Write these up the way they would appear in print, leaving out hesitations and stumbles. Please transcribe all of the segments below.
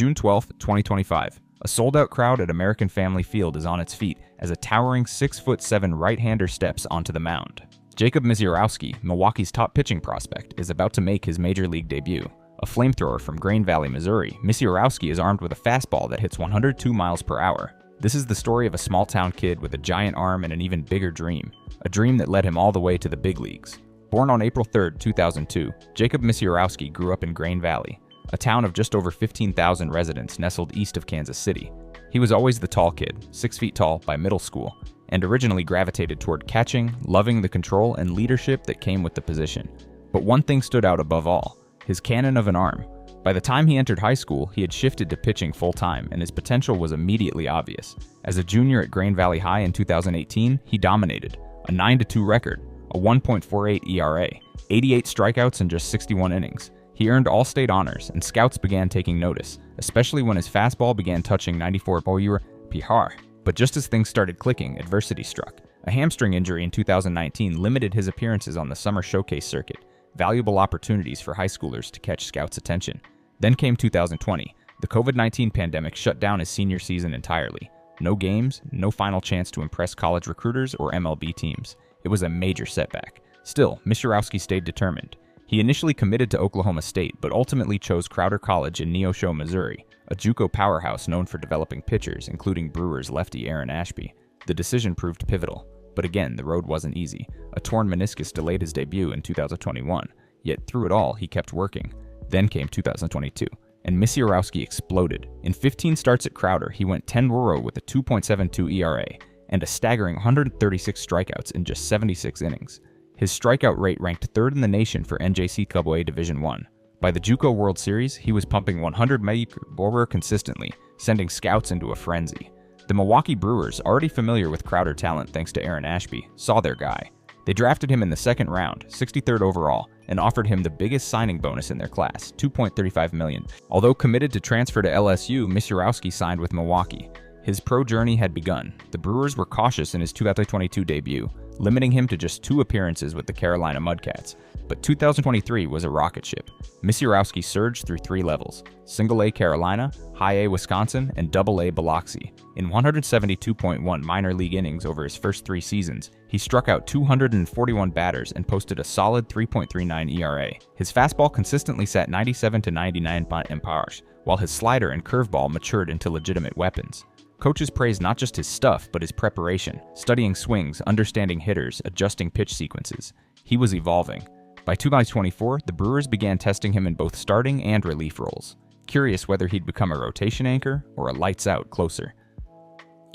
June 12, 2025. A sold-out crowd at American Family Field is on its feet as a towering 6'7" right-hander steps onto the mound. Jacob Misiorowski, Milwaukee's top pitching prospect, is about to make his major league debut. A flamethrower from Grain Valley, Missouri, Misiorowski is armed with a fastball that hits 102 miles per hour. This is the story of a small-town kid with a giant arm and an even bigger dream, a dream that led him all the way to the big leagues. Born on April 3, 2002, Jacob Misiorowski grew up in Grain Valley, a town of just over 15,000 residents nestled east of Kansas City. He was always the tall kid, 6 feet tall by middle school, and originally gravitated toward catching, loving the control and leadership that came with the position. But one thing stood out above all: his cannon of an arm. By the time he entered high school, he had shifted to pitching full-time, and his potential was immediately obvious. As a junior at Grain Valley High in 2018, he dominated. A 9-2 record, a 1.48 ERA, 88 strikeouts in just 61 innings. He earned all-state honors, and scouts began taking notice, especially when his fastball began touching 94 MPH. But just as things started clicking, adversity struck. A hamstring injury in 2019 limited his appearances on the summer showcase circuit, valuable opportunities for high schoolers to catch scouts' attention. Then came 2020. The COVID-19 pandemic shut down his senior season entirely. No games, no final chance to impress college recruiters or MLB teams. It was a major setback. Still, Misiorowski stayed determined. He initially committed to Oklahoma State, but ultimately chose Crowder College in Neosho, Missouri, a JUCO powerhouse known for developing pitchers, including Brewers lefty Aaron Ashby. The decision proved pivotal, but again, the road wasn't easy. A torn meniscus delayed his debut in 2021, yet through it all, he kept working. Then came 2022, and Misiorowski exploded. In 15 starts at Crowder, he went 10-0 with a 2.72 ERA and a staggering 136 strikeouts in just 76 innings. His strikeout rate ranked 3rd in the nation for NJCAA Division I. By the JUCO World Series, he was pumping 100 mph consistently, sending scouts into a frenzy. The Milwaukee Brewers, already familiar with Crowder talent thanks to Aaron Ashby, saw their guy. They drafted him in the second round, 63rd overall, and offered him the biggest signing bonus in their class, $2.35 million. Although committed to transfer to LSU, Misiorowski signed with Milwaukee. His pro journey had begun. The Brewers were cautious in his 2022 debut, limiting him to just 2 appearances with the Carolina Mudcats. But 2023 was a rocket ship. Misiorowski surged through 3 levels: Single-A Carolina, High-A Wisconsin, and Double-A Biloxi. In 172.1 minor league innings over his first 3 seasons, he struck out 241 batters and posted a solid 3.39 ERA. His fastball consistently sat 97 to 99 mph, while his slider and curveball matured into legitimate weapons. Coaches praised not just his stuff, but his preparation, studying swings, understanding hitters, adjusting pitch sequences. He was evolving. By 2024, the Brewers began testing him in both starting and relief roles, curious whether he'd become a rotation anchor or a lights-out closer.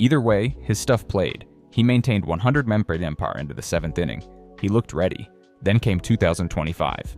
Either way, his stuff played. He maintained 100 mph into the 7th inning. He looked ready. Then came 2025.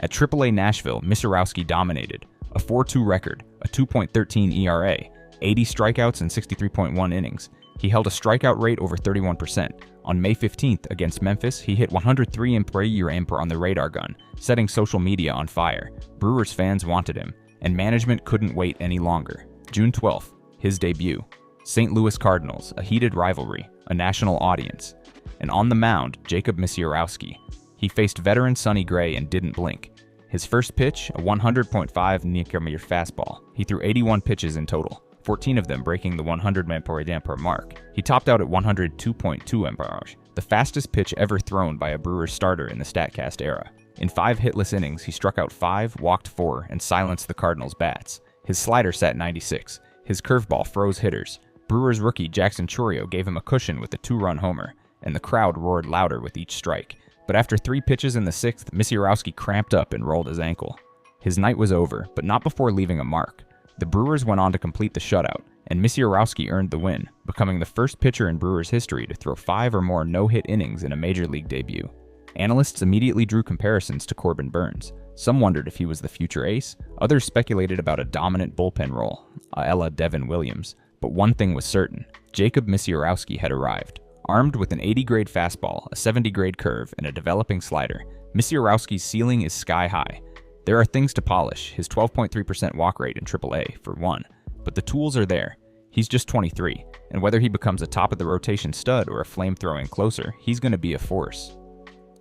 At AAA Nashville, Misiorowski dominated. A 4.2 record, a 2.13 ERA, 80 strikeouts in 63.1 innings. He held a strikeout rate over 31%. On May 15th against Memphis, he hit 103 mph on the radar gun, setting social media on fire. Brewers fans wanted him, and management couldn't wait any longer. June 12th, his debut. St. Louis Cardinals, a heated rivalry, a national audience. And on the mound, Jacob Misiorowski. He faced veteran Sonny Gray and didn't blink. His first pitch, a 100.5 km fastball. He threw 81 pitches in total, 14 of them breaking the 100 mph mark. He topped out at 102.2 mph, the fastest pitch ever thrown by a Brewers starter in the StatCast era. In 5 hitless innings, he struck out 5, walked 4, and silenced the Cardinals' bats. His slider sat 96. His curveball froze hitters. Brewers rookie Jackson Chourio gave him a cushion with a 2-run homer, and the crowd roared louder with each strike. But after 3 pitches in the 6th, Misiorowski cramped up and rolled his ankle. His night was over, but not before leaving a mark. The Brewers went on to complete the shutout, and Misiorowski earned the win, becoming the first pitcher in Brewers history to throw 5 or more no-hit innings in a major league debut. Analysts immediately drew comparisons to Corbin Burns. Some wondered if he was the future ace, others speculated about a dominant bullpen role, a la Devin Williams. But one thing was certain: Jacob Misiorowski had arrived. Armed with an 80-grade fastball, a 70-grade curve, and a developing slider, Misiorowski's ceiling is sky-high. There are things to polish, his 12.3% walk rate in AAA, for one, but the tools are there. He's just 23, and whether he becomes a top-of-the-rotation stud or a flame-throwing closer, he's going to be a force.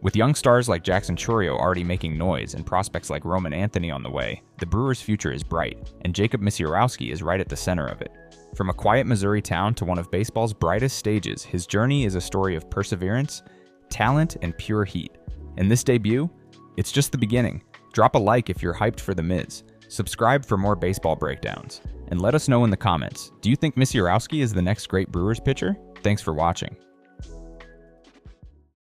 With young stars like Jackson Chourio already making noise and prospects like Roman Anthony on the way, the Brewers' future is bright, and Jacob Misiorowski is right at the center of it. From a quiet Missouri town to one of baseball's brightest stages, his journey is a story of perseverance, talent, and pure heat. And this debut? It's just the beginning. Drop a like if you're hyped for the Miz. Subscribe for more baseball breakdowns. And let us know in the comments, do you think Misiorowski is the next great Brewers pitcher? Thanks for watching.